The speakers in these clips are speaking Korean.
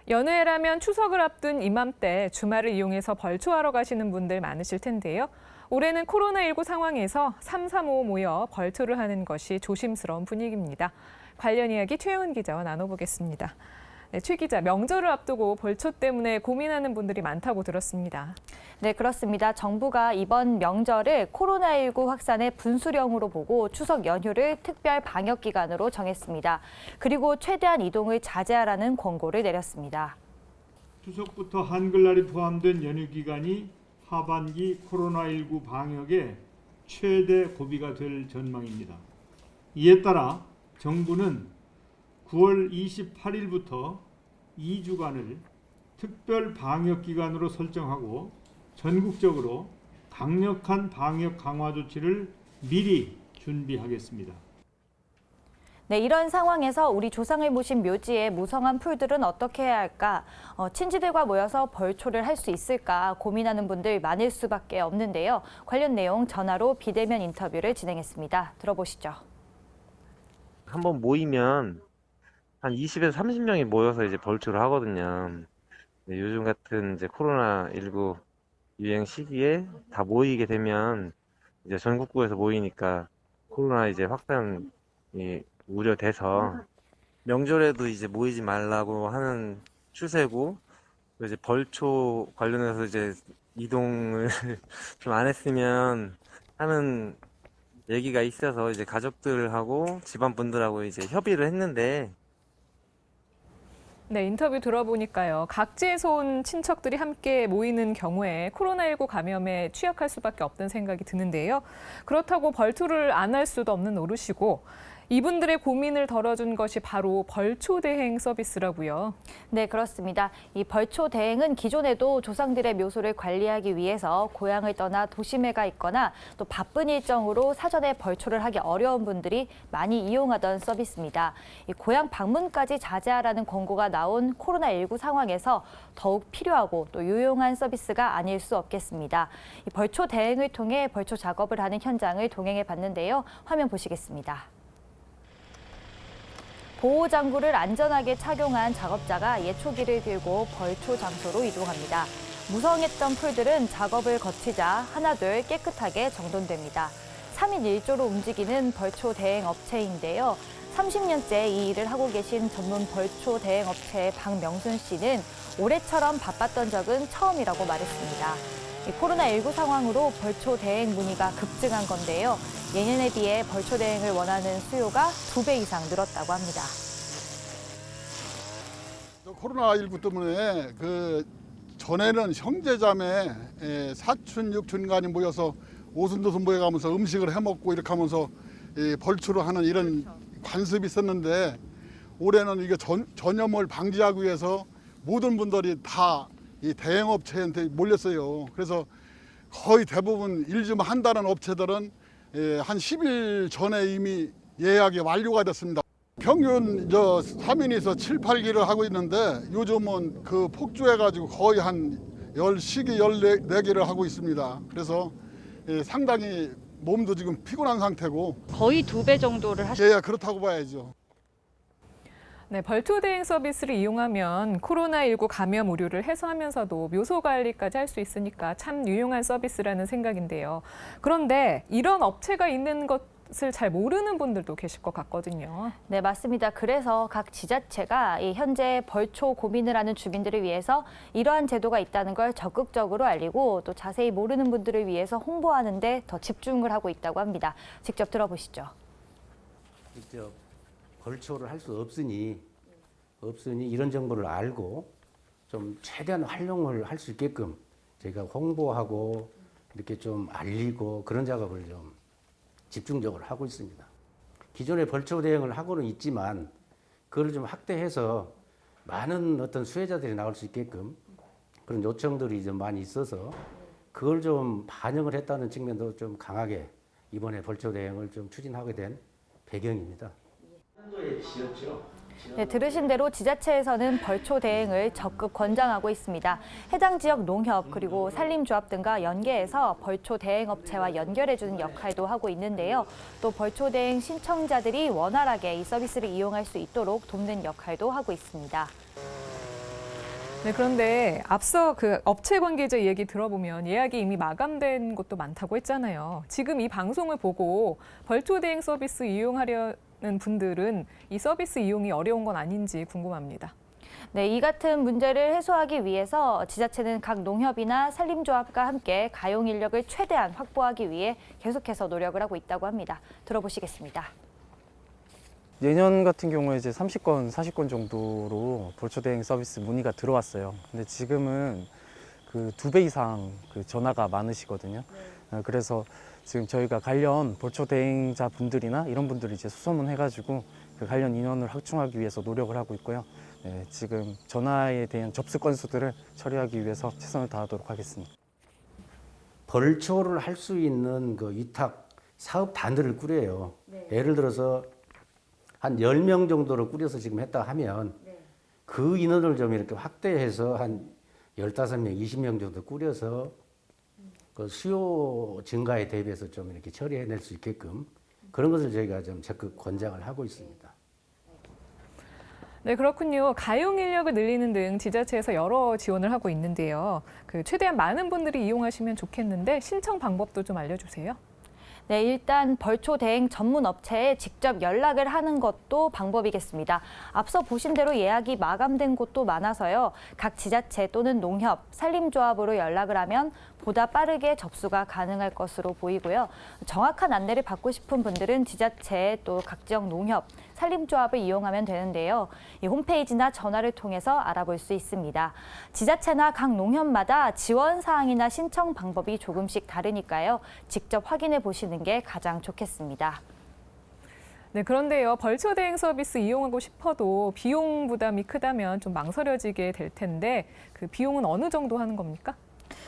연휴라면 추석을 앞둔 이맘때 주말을 이용해서 벌초하러 가시는 분들 많으실 텐데요. 올해는 코로나19 상황에서 335 모여 벌초를 하는 것이 조심스러운 분위기입니다. 관련 이야기 최영은 기자와 나눠보겠습니다. 네, 최 기자, 명절을 앞두고 벌초 때문에 고민하는 분들이 많다고 들었습니다. 네, 그렇습니다. 정부가 이번 명절을 코로나19 확산의 분수령으로 보고 추석 연휴를 특별 방역 기간으로 정했습니다. 그리고 최대한 이동을 자제하라는 권고를 내렸습니다. 추석부터 한글날이 포함된 연휴 기간이 하반기 코로나19 방역에 최대 고비가 될 전망입니다. 이에 따라 정부는 9월 28일부터 2주간을 특별 방역 기간으로 설정하고 전국적으로 강력한 방역 강화 조치를 미리 준비하겠습니다. 네, 이런 상황에서 우리 조상을 모신 묘지의 무성한 풀들은 어떻게 해야 할까? 친지들과 모여서 벌초를 할 수 있을까 고민하는 분들 많을 수밖에 없는데요. 관련 내용 전화로 비대면 인터뷰를 진행했습니다. 들어보시죠. 한번 모이면 한 20에서 30명이 모여서 이제 벌초를 하거든요. 네, 요즘 같은 이제 코로나19 유행 시기에 다 모이게 되면 이제 전국구에서 모이니까 코로나 이제 확산이 우려돼서 명절에도 이제 모이지 말라고 하는 추세고, 이제 벌초 관련해서 이제 이동을 좀 안 했으면 하는 얘기가 있어서 이제 가족들하고 집안 분들하고 이제 협의를 했는데. 네, 인터뷰 들어보니까요. 각지에서 온 친척들이 함께 모이는 경우에 코로나19 감염에 취약할 수밖에 없다는 생각이 드는데요. 그렇다고 벌초를 안 할 수도 없는 노릇이고, 이분들의 고민을 덜어준 것이 바로 벌초 대행 서비스라고요. 네, 그렇습니다. 이 벌초 대행은 기존에도 조상들의 묘소를 관리하기 위해서 고향을 떠나 도심에 가 있거나 또 바쁜 일정으로 사전에 벌초를 하기 어려운 분들이 많이 이용하던 서비스입니다. 이 고향 방문까지 자제하라는 권고가 나온 코로나19 상황에서 더욱 필요하고 또 유용한 서비스가 아닐 수 없겠습니다. 이 벌초 대행을 통해 벌초 작업을 하는 현장을 동행해 봤는데요. 화면 보시겠습니다. 보호장구를 안전하게 착용한 작업자가 예초기를 들고 벌초 장소로 이동합니다. 무성했던 풀들은 작업을 거치자 하나둘 깨끗하게 정돈됩니다. 3인 1조로 움직이는 벌초 대행 업체인데요. 30년째 이 일을 하고 계신 전문 벌초 대행 업체의 박명순 씨는 올해처럼 바빴던 적은 처음이라고 말했습니다. 코로나19 상황으로 벌초 대행 문의가 급증한 건데요. 예년에 비해 벌초 대행을 원하는 수요가 2배 이상 늘었다고 합니다. 코로나19 때문에 전에는 형제자매 사촌 육촌간이 모여서 오순도순 모여가면서 음식을 해먹고 이렇게 하면서 벌초를 하는 이런 관습이 있었는데, 올해는 이게 전염을 방지하기 위해서 모든 분들이 다 이 대행업체한테 몰렸어요. 그래서 거의 대부분 일 좀 한다는 업체들은 한 10일 전에 이미 예약이 완료가 됐습니다. 평균 3인에서 7, 8기를 하고 있는데 요즘은 폭주해가지고 거의 한 10시기, 14기를 하고 있습니다. 그래서 상당히 몸도 지금 피곤한 상태고. 거의 2배 정도를 하시죠? 예, 그렇다고 봐야죠. 네, 벌초 대행 서비스를 이용하면 코로나19 감염 우려를 해소하면서도 묘소 관리까지 할 수 있으니까 참 유용한 서비스라는 생각인데요. 그런데 이런 업체가 있는 것을 잘 모르는 분들도 계실 것 같거든요. 네, 맞습니다. 그래서 각 지자체가 현재 벌초 고민을 하는 주민들을 위해서 이러한 제도가 있다는 걸 적극적으로 알리고 또 자세히 모르는 분들을 위해서 홍보하는 데 더 집중을 하고 있다고 합니다. 직접 들어보시죠. 직접 벌초를 할 수 없으니 이런 정보를 알고 좀 최대한 활용을 할 수 있게끔 저희가 홍보하고 이렇게 좀 알리고 그런 작업을 좀 집중적으로 하고 있습니다. 기존에 벌초 대행을 하고는 있지만 그걸 좀 확대해서 많은 어떤 수혜자들이 나올 수 있게끔 그런 요청들이 좀 많이 있어서 그걸 좀 반영을 했다는 측면도 좀 강하게 이번에 벌초 대행을 좀 추진하게 된 배경입니다. 네, 들으신 대로 지자체에서는 벌초 대행을 적극 권장하고 있습니다. 해당 지역 농협 그리고 산림조합 등과 연계해서 벌초 대행 업체와 연결해주는 역할도 하고 있는데요. 또 벌초 대행 신청자들이 원활하게 이 서비스를 이용할 수 있도록 돕는 역할도 하고 있습니다. 네, 그런데 앞서 그 업체 관계자 얘기 들어보면 예약이 이미 마감된 곳도 많다고 했잖아요. 지금 이 방송을 보고 벌초 대행 서비스 이용하려는 분들은 이 서비스 이용이 어려운 건 아닌지 궁금합니다. 네, 이 같은 문제를 해소하기 위해서 지자체는 각 농협이나 산림조합과 함께 가용 인력을 최대한 확보하기 위해 계속해서 노력을 하고 있다고 합니다. 들어보시겠습니다. 예년 같은 경우에 이제 30건, 40건 정도로 벌초 대행 서비스 문의가 들어왔어요. 근데 지금은 그 2배 이상 그 전화가 많으시거든요. 그래서 지금 저희가 관련 벌초 대행자 분들이나 이런 분들을 이제 수소문 해가지고 그 관련 인원을 확충하기 위해서 노력을 하고 있고요. 네, 지금 전화에 대한 접수 건수들을 처리하기 위해서 최선을 다하도록 하겠습니다. 벌초를 할 수 있는 그 위탁 사업단들을 꾸려요. 예를 들어서 한 10명 정도를 꾸려서 지금 했다 하면 그 인원을 좀 이렇게 확대해서 한 15명, 20명 정도 꾸려서 그 수요 증가에 대비해서 좀 이렇게 처리해낼 수 있게끔 그런 것을 저희가 좀 적극 권장을 하고 있습니다. 네, 그렇군요. 가용 인력을 늘리는 등 지자체에서 여러 지원을 하고 있는데요. 최대한 많은 분들이 이용하시면 좋겠는데 신청 방법도 좀 알려주세요. 네, 일단 벌초 대행 전문 업체에 직접 연락을 하는 것도 방법이겠습니다. 앞서 보신 대로 예약이 마감된 곳도 많아서요. 각 지자체 또는 농협, 산림조합으로 연락을 하면 보다 빠르게 접수가 가능할 것으로 보이고요. 정확한 안내를 받고 싶은 분들은 지자체 또 각지역 농협, 산림조합을 이용하면 되는데요. 이 홈페이지나 전화를 통해서 알아볼 수 있습니다. 지자체나 각 농협마다 지원 사항이나 신청 방법이 조금씩 다르니까요. 직접 확인해 보시는 게 가장 좋겠습니다. 네, 그런데요. 벌초 대행 서비스 이용하고 싶어도 비용 부담이 크다면 좀 망설여지게 될 텐데 그 비용은 어느 정도 하는 겁니까?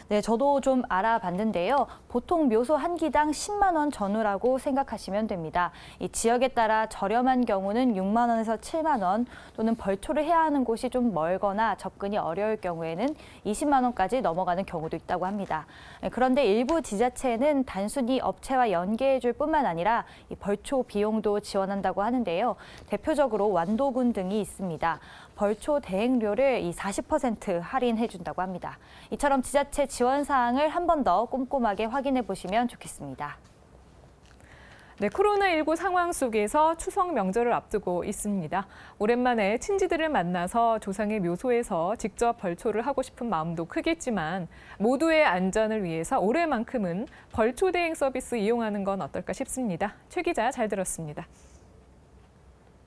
네, 저도 좀 알아봤는데요. 보통 묘소 한 기당 10만 원 전후라고 생각하시면 됩니다. 이 지역에 따라 저렴한 경우는 6만 원에서 7만 원 또는 벌초를 해야 하는 곳이 좀 멀거나 접근이 어려울 경우에는 20만 원까지 넘어가는 경우도 있다고 합니다. 그런데 일부 지자체는 단순히 업체와 연계해 줄 뿐만 아니라 이 벌초 비용도 지원한다고 하는데요. 대표적으로 완도군 등이 있습니다. 벌초 대행료를 40% 할인해 준다고 합니다. 이처럼 지자체 지원 사항을 한 번 더 꼼꼼하게 확인해 보시면 좋겠습니다. 네, 코로나19 상황 속에서 추석 명절을 앞두고 있습니다. 오랜만에 친지들을 만나서 조상의 묘소에서 직접 벌초를 하고 싶은 마음도 크겠지만 모두의 안전을 위해서 올해만큼은 벌초 대행 서비스 이용하는 건 어떨까 싶습니다. 최 기자 잘 들었습니다.